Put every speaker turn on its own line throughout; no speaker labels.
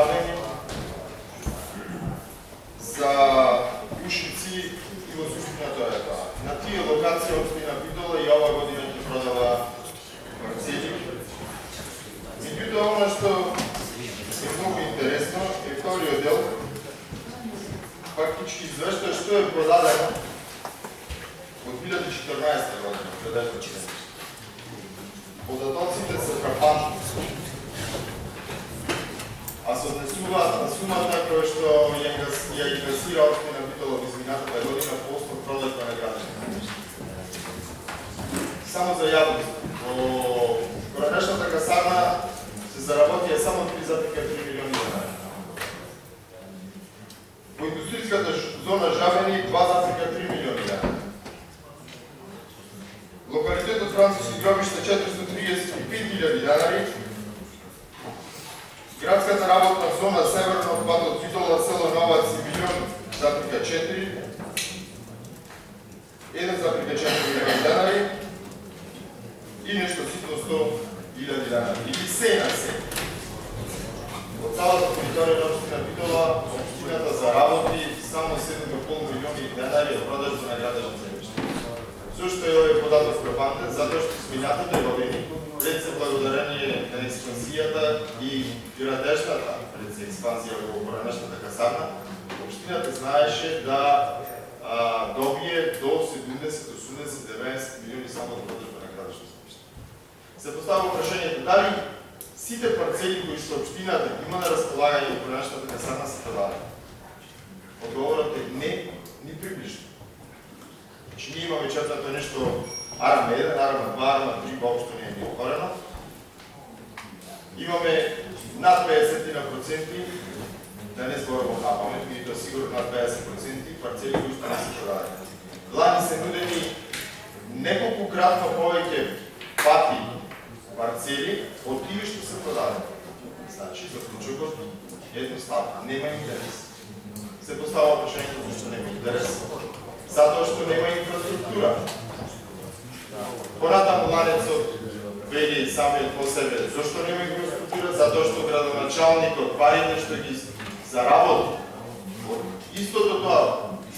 жабени за Ушици и во суштина тоа е тоа. На тие локации општина Битола и ова година ќе продава парцели. Меѓутоа, она што е многу интересно е вториот дел, фактички извештај што е продадено од 2014 година, предето член. Податоците се фрапантни. А се однесуваат на сумата која што ја инкасира општина Битола во изминатата година по основ продажба на градишни. Само за јавност, во поранешната касарна се заработија само 3,3 милиони денари. Во индустријската зона Жабени 2,3 милиони денари. Локалитетот Француски гробиште 435.000 денари. Градската работна зона северно од патот Битола, село Новаци 1,4 милиони денари и нешто ситно 100.000 денари. Или се на се. Од цялата територија на општина Битола, општината заработи само 7,5 милиони денари од продажба на градежно земјиште. Зошто е овој податок фрапантен? Затоа што изминатите години, пред се благодарение на експанзијата и градежната пред се експанзија во поранешната касарна, општината знаеше да добие до 70, 80, 90 милиони само од продажба на градежно земјиште. Се поставува прашањето дали сите парцели кои што општината има на располагање во поранешната касарна се продадени. Одговорот е не, ни приближно. Значи, ние имаме четврто нешто арма 1, арма 2, арма 3, воопшто не е отворено. Имаме над 50%, да не зборувам на памет, и тоа сигурно над 50% парцели кои што не се продадени. Лани се нудени неколкократно повеќе пати парцели од тие што се продадени. Значи, заклучокот едноставно, нема интерес. Се поставува прашањето зашто нема интерес. Затоа што нема инфраструктура. Понатаму Ланецот вели самиот по себе, зашто нема инфраструктура? Затоа што градоначалникот парите што ги заработи од истото тоа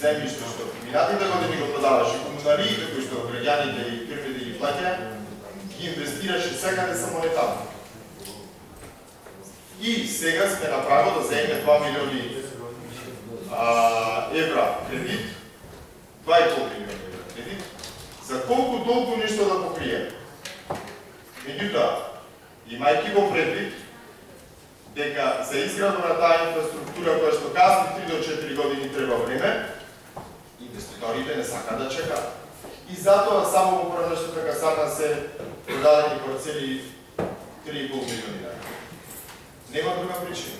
земјиште што минатите години го продаваше, комуналиите кои што граѓаните и фирмите ги плаќаат, ги инвестираше секаде само не таму. И сега сме на право да земеме 2 милиони евра кредит, 2,5 милиони евра кредит, за колку толку нешто да покрие. Меѓутоа, имајќи го предвид дека за изградба на таа инфраструктура која што касни 3 до 4 години треба време, инвеститорите не сакаат да чекаат. И затоа само во поранешната касарна се продадени парцели 3,5 милиони денари. Нема друга причина.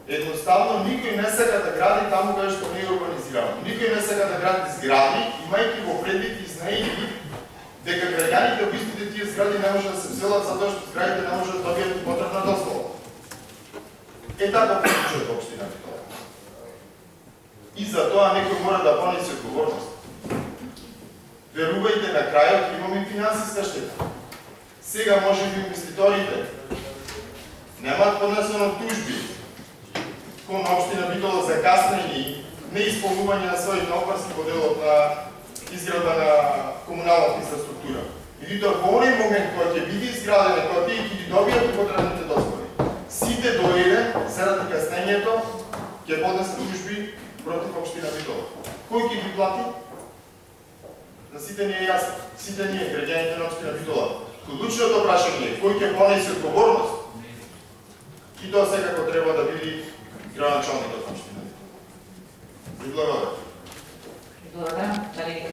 Едноставно никој не сака да гради таму каде што не е урбанизирано. Никој не сака да гради згради, имајќи во предвид и знаејќи дека граѓаните во истите тие згради не може да се вселат затоа што зградите не може да добијат потребна дозвола. Е така причина во општина Битола. И за тоа некој мора да понесе одговорност. Верувајте, на крајот имаме финансиска штета. Сега може би инвеститорите немаат поднесено тужби кон општина Битола за каснење и неисполнување на своите обврски по делот на изградба на комуналната инфраструктура. Меѓутоа, во оној момент кога ќе биде изградена, кога тие ќе ги добијат потребните дозволи, сите до еден, заради каснењето, ќе поднесат тужби против општина Битола. Кој ќе ги плати? На сите не е јасно. Сите ние, граѓаните на општина Битола. Клучното прашање е кој ќе понесе одговорност? И тоа секако треба да биде градоначалникот на општина Битола. Ви благодарам.
Благодарам.